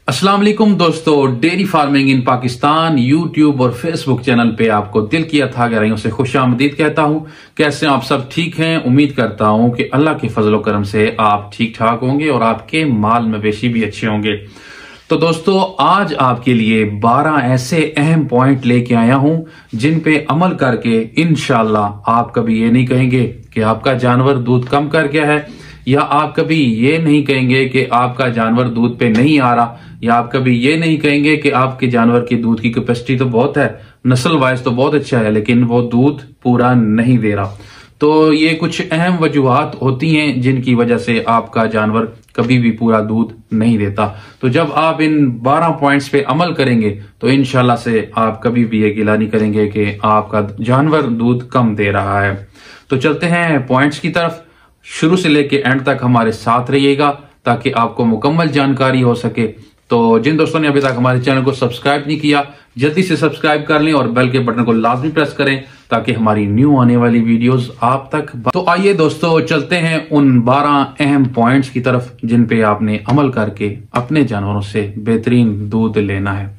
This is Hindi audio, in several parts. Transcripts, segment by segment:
अस्सलाम वालेकुम दोस्तों, dairy farming in Pakistan YouTube और फेसबुक चैनल पे आपको दिल की अथाह गहराइयों से खुशामदीद कहता हूं। कैसे आप सब ठीक हैं? उम्मीद करता हूं कि अल्लाह के फजल करम से आप ठीक ठाक होंगे और आपके माल मवेशी भी अच्छे होंगे। तो दोस्तों, आज आपके लिए 12 ऐसे अहम पॉइंट लेके आया हूं जिन पे अमल करके इंशाल्लाह आप कभी ये नहीं कहेंगे कि आपका जानवर दूध कम कर गया है, या आप कभी ये नहीं कहेंगे कि आपका जानवर दूध पे नहीं आ रहा, या आप कभी ये नहीं कहेंगे कि आपके जानवर की दूध की कैपेसिटी तो बहुत है, नस्ल वाइज तो बहुत अच्छा है, लेकिन वो दूध पूरा नहीं दे रहा। तो ये कुछ अहम वजूहात होती हैं जिनकी वजह से आपका जानवर कभी भी पूरा दूध नहीं देता। तो जब आप इन 12 पॉइंट्स पे अमल करेंगे तो इंशाल्लाह से आप कभी भी ये गिला नहीं करेंगे कि आपका जानवर दूध कम दे रहा है। तो चलते हैं पॉइंट्स की तरफ। शुरू से लेके एंड तक हमारे साथ रहिएगा ताकि आपको मुकम्मल जानकारी हो सके। तो जिन दोस्तों ने अभी तक हमारे चैनल को सब्सक्राइब नहीं किया, जल्दी से सब्सक्राइब कर लें और बेल के बटन को लाजमी प्रेस करें ताकि हमारी न्यू आने वाली वीडियोस आप तक। तो आइए दोस्तों, चलते हैं उन 12 अहम पॉइंट्स की तरफ जिन पे आपने अमल करके अपने जानवरों से बेहतरीन दूध लेना है।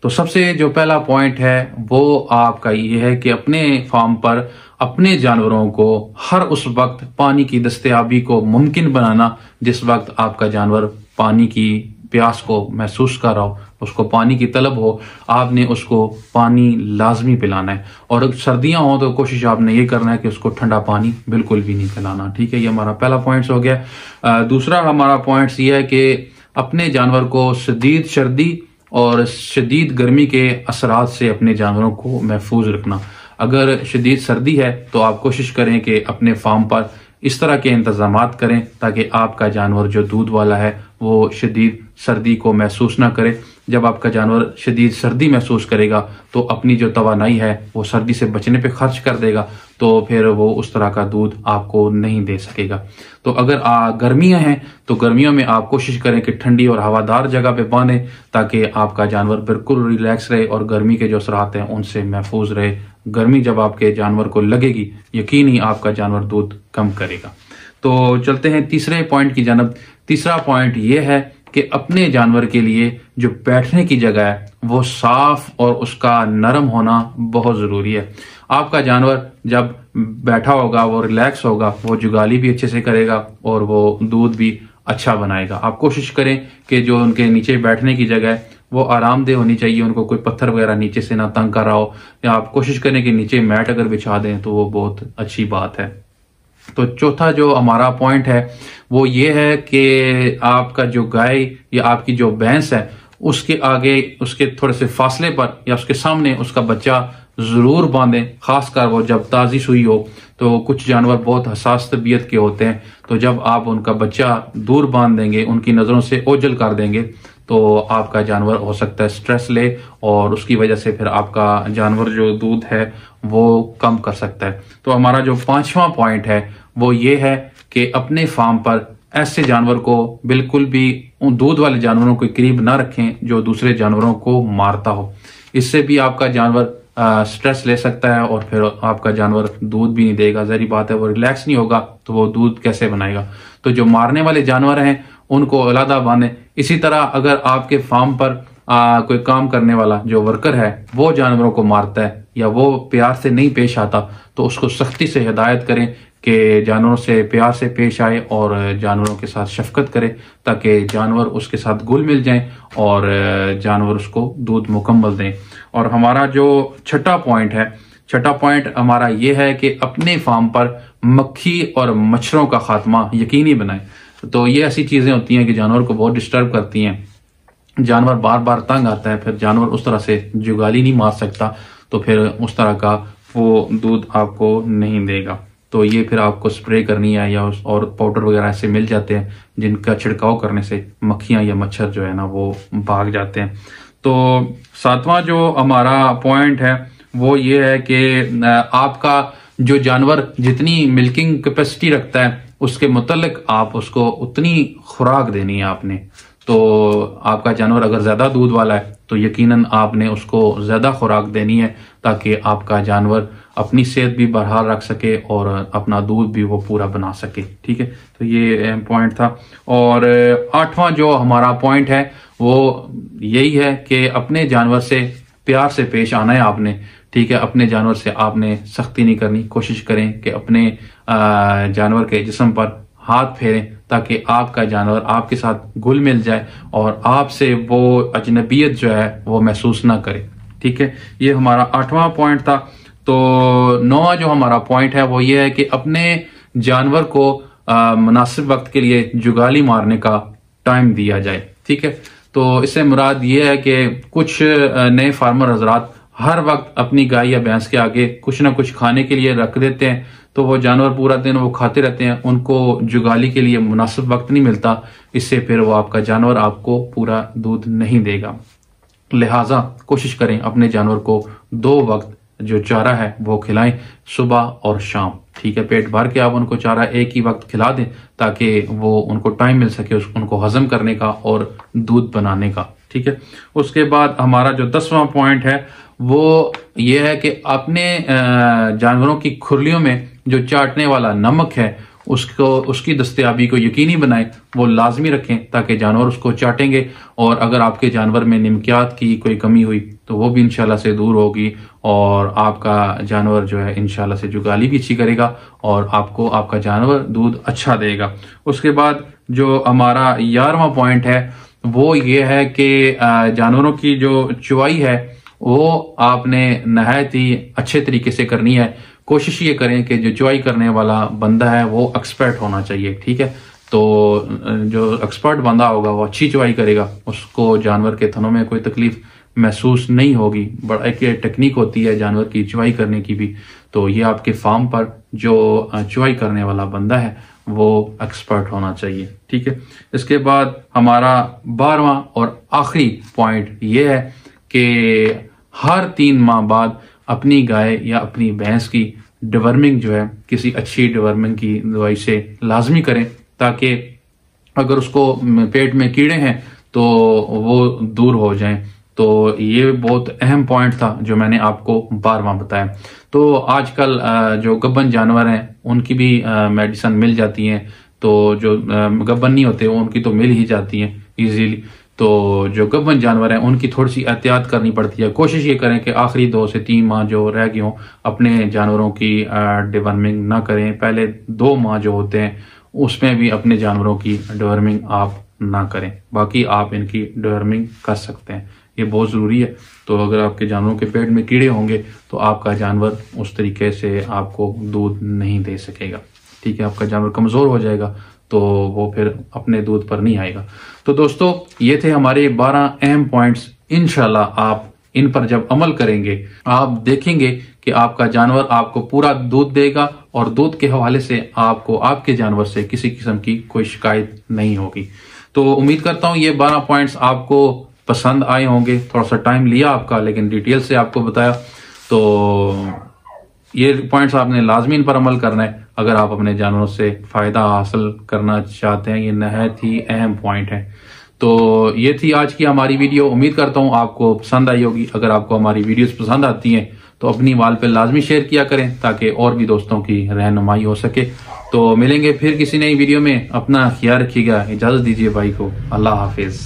तो सबसे जो पहला पॉइंट है वो आपका ये है कि अपने फार्म पर अपने जानवरों को हर उस वक्त पानी की दस्तयाबी को मुमकिन बनाना जिस वक्त आपका जानवर पानी की प्यास को महसूस कर रहा हो, उसको पानी की तलब हो, आपने उसको पानी लाजमी पिलाना है। और सर्दियां हो तो कोशिश आपने ये करना है कि उसको ठंडा पानी बिल्कुल भी नहीं पिलाना। ठीक है, ये हमारा पहला पॉइंट्स हो गया। दूसरा हमारा पॉइंट्स ये है कि अपने जानवर को शदीद सर्दी और शदीद गर्मी के असरात से अपने जानवरों को महफूज रखना। अगर शदीद सर्दी है तो आप कोशिश करें कि अपने फार्म पर इस तरह के इंतजामात करें ताकि आपका जानवर जो दूध वाला है वो शदीद सर्दी को महसूस ना करे। जब आपका जानवर शदीद सर्दी महसूस करेगा तो अपनी जो तवानाई है वो सर्दी से बचने पे खर्च कर देगा, तो फिर वो उस तरह का दूध आपको नहीं दे सकेगा। तो अगर गर्मियां हैं तो गर्मियों में आप कोशिश करें कि ठंडी और हवादार जगह पे बांधें ताकि आपका जानवर बिल्कुल रिलैक्स रहे और गर्मी के जो असरात हैं उनसे महफूज रहे। गर्मी जब आपके जानवर को लगेगी, यकीन ही आपका जानवर दूध कम करेगा। तो चलते हैं तीसरे पॉइंट की जानब। तीसरा पॉइंट ये है कि अपने जानवर के लिए जो बैठने की जगह है वो साफ और उसका नरम होना बहुत जरूरी है। आपका जानवर जब बैठा होगा वो रिलैक्स होगा, वो जुगाली भी अच्छे से करेगा और वो दूध भी अच्छा बनाएगा। आप कोशिश करें कि जो उनके नीचे बैठने की जगह है वो आरामदेह होनी चाहिए, उनको कोई पत्थर वगैरह नीचे से ना तंग कर रहा हो, या आप कोशिश करें कि नीचे मैट अगर बिछा दें तो वो बहुत अच्छी बात है। तो चौथा जो हमारा पॉइंट है वो ये है कि आपका जो गाय या आपकी जो भैंस है उसके आगे, उसके थोड़े से फासले पर या उसके सामने उसका बच्चा जरूर बांधें, खासकर वो जब ताजी सुई हो। तो कुछ जानवर बहुत हसास तबीयत के होते हैं, तो जब आप उनका बच्चा दूर बांध देंगे, उनकी नजरों से ओझल कर देंगे, तो आपका जानवर हो सकता है स्ट्रेस ले और उसकी वजह से फिर आपका जानवर जो दूध है वो कम कर सकता है। तो हमारा जो 5वां पॉइंट है वो ये है कि अपने फार्म पर ऐसे जानवर को बिल्कुल भी उन दूध वाले जानवरों के करीब ना रखें जो दूसरे जानवरों को मारता हो। इससे भी आपका जानवर स्ट्रेस ले सकता है और फिर आपका जानवर दूध भी नहीं देगा। जहरी बात है, वो रिलैक्स नहीं होगा तो वो दूध कैसे बनाएगा। तो जो मारने वाले जानवर हैं उनको अलग बांधें। इसी तरह अगर आपके फार्म पर कोई काम करने वाला जो वर्कर है वो जानवरों को मारता है या वो प्यार से नहीं पेश आता तो उसको सख्ती से हिदायत करें कि जानवरों से प्यार से पेश आए और जानवरों के साथ शफकत करे ताकि जानवर उसके साथ घुल मिल जाएं और जानवर उसको दूध मुकम्मल दें। और हमारा जो छठा पॉइंट हमारा ये है कि अपने फार्म पर मक्खी और मच्छरों का खात्मा यकीनी बनाएं। तो ये ऐसी चीजें होती हैं कि जानवर को बहुत डिस्टर्ब करती हैं, जानवर बार बार तंग आता है, फिर जानवर उस तरह से जुगाली नहीं मार सकता, तो फिर उस तरह का वो दूध आपको नहीं देगा। तो ये फिर आपको स्प्रे करनी है या और पाउडर वगैरह ऐसे मिल जाते हैं जिनका छिड़काव करने से मक्खियां या मच्छर जो है ना वो भाग जाते हैं। तो 7वां जो हमारा पॉइंट है वो ये है कि आपका जो जानवर जितनी मिल्किंग कैपेसिटी रखता है उसके मुतल्लिक आप उसको उतनी खुराक देनी है आपने। तो आपका जानवर अगर ज़्यादा दूध वाला है तो यकीनन आपने उसको ज़्यादा खुराक देनी है ताकि आपका जानवर अपनी सेहत भी बरकरार रख सके और अपना दूध भी वो पूरा बना सके। ठीक है, तो ये पॉइंट था। और 8वां जो हमारा पॉइंट है वो यही है कि अपने जानवर से प्यार से पेश आना है आपने। ठीक है, अपने जानवर से आपने सख्ती नहीं करनी। कोशिश करें कि अपने जानवर के जिस्म पर हाथ फेरें ताकि आपका जानवर आपके साथ घुल मिल जाए और आपसे वो अजनबियत जो है वो महसूस ना करे। ठीक है, ये हमारा 8वां पॉइंट था। तो 9वां जो हमारा पॉइंट है वो ये है कि अपने जानवर को मुनासिब वक्त के लिए जुगाली मारने का टाइम दिया जाए। ठीक है, तो इससे मुराद ये है कि कुछ नए फार्मर हजरात हर वक्त अपनी गाय या भैंस के आगे कुछ ना कुछ खाने के लिए रख देते हैं, तो वो जानवर पूरा दिन वो खाते रहते हैं, उनको जुगाली के लिए मुनासिब वक्त नहीं मिलता। इससे फिर वो आपका जानवर आपको पूरा दूध नहीं देगा। लिहाजा कोशिश करें अपने जानवर को 2 वक्त जो चारा है वो खिलाएं, सुबह और शाम। ठीक है, पेट भर के आप उनको चारा एक ही वक्त खिला दें ताकि वो उनको टाइम मिल सके उनको हजम करने का और दूध बनाने का। ठीक है, उसके बाद हमारा जो 10वां पॉइंट है वो ये है कि अपने जानवरों की खुरलियों में जो चाटने वाला नमक है उसकी दस्तयाबी को यकीनी बनाएं, वो लाजमी रखें ताकि जानवर उसको चाटेंगे। और अगर आपके जानवर में निमकियात की कोई कमी हुई तो वो भी इंशाल्लाह से दूर होगी और आपका जानवर जो है इंशाल्लाह से जुगाली भी अच्छी करेगा और आपको आपका जानवर दूध अच्छा देगा। उसके बाद जो हमारा 11वां पॉइंट है वो ये है कि जानवरों की जो चुवाई है वो आपने नहायत ही अच्छे तरीके से करनी है। कोशिश ये करें कि जो चुवाई करने वाला बंदा है वो एक्सपर्ट होना चाहिए। ठीक है, तो जो एक्सपर्ट बंदा होगा वो अच्छी चुवाई करेगा, उसको जानवर के थनों में कोई तकलीफ महसूस नहीं होगी। बड़ा एक टेक्निक होती है जानवर की चुवाई करने की भी, तो ये आपके फार्म पर जो चुवाई करने वाला बंदा है वो एक्सपर्ट होना चाहिए। ठीक है, इसके बाद हमारा 12वां और आखिरी पॉइंट ये है कि हर 3 माह बाद अपनी गाय या अपनी भैंस की डिवर्मिंग जो है किसी अच्छी डिवर्मिंग की दवाई से लाजमी करें ताकि अगर उसको पेट में कीड़े हैं तो वो दूर हो जाएं। तो ये बहुत अहम पॉइंट था जो मैंने आपको 12वां बताया। तो आजकल जो गब्बन जानवर हैं उनकी भी मेडिसिन मिल जाती हैं, तो जो गब्बन नहीं होते उनकी तो मिल ही जाती हैं इजीली। तो जो गब्बन जानवर हैं उनकी थोड़ी सी एहतियात करनी पड़ती है। कोशिश ये करें कि आखिरी 2 से 3 माह जो रह गए हों अपने जानवरों की डिवर्मिंग ना करें। पहले 2 माह जो होते हैं उसमें भी अपने जानवरों की डिवर्मिंग आप ना करें, बाकी आप इनकी डिवर्मिंग कर सकते हैं, ये बहुत ज़रूरी है। तो अगर आपके जानवरों के पेट में कीड़े होंगे तो आपका जानवर उस तरीके से आपको दूध नहीं दे सकेगा। ठीक है, आपका जानवर कमज़ोर हो जाएगा तो वो फिर अपने दूध पर नहीं आएगा। तो दोस्तों ये थे हमारे 12 अहम पॉइंट्स। इंशाल्लाह आप इन पर जब अमल करेंगे आप देखेंगे कि आपका जानवर आपको पूरा दूध देगा और दूध के हवाले से आपको आपके जानवर से किसी किस्म की कोई शिकायत नहीं होगी। तो उम्मीद करता हूं ये 12 पॉइंट्स आपको पसंद आए होंगे। थोड़ा सा टाइम लिया आपका, लेकिन डिटेल से आपको बताया। तो ये पॉइंट्स आपने लाजमी इन पर अमल करना है अगर आप अपने जानवरों से फायदा हासिल करना चाहते हैं। ये नहायत ही अहम पॉइंट है। तो ये थी आज की हमारी वीडियो। उम्मीद करता हूँ आपको पसंद आई होगी। अगर आपको हमारी वीडियोस पसंद आती हैं तो अपनी वाल पे लाजमी शेयर किया करें ताकि और भी दोस्तों की रहनुमाई हो सके। तो मिलेंगे फिर किसी नई वीडियो में। अपना ख्याल रखिएगा। इजाजत दीजिए भाई को। अल्लाह हाफिज।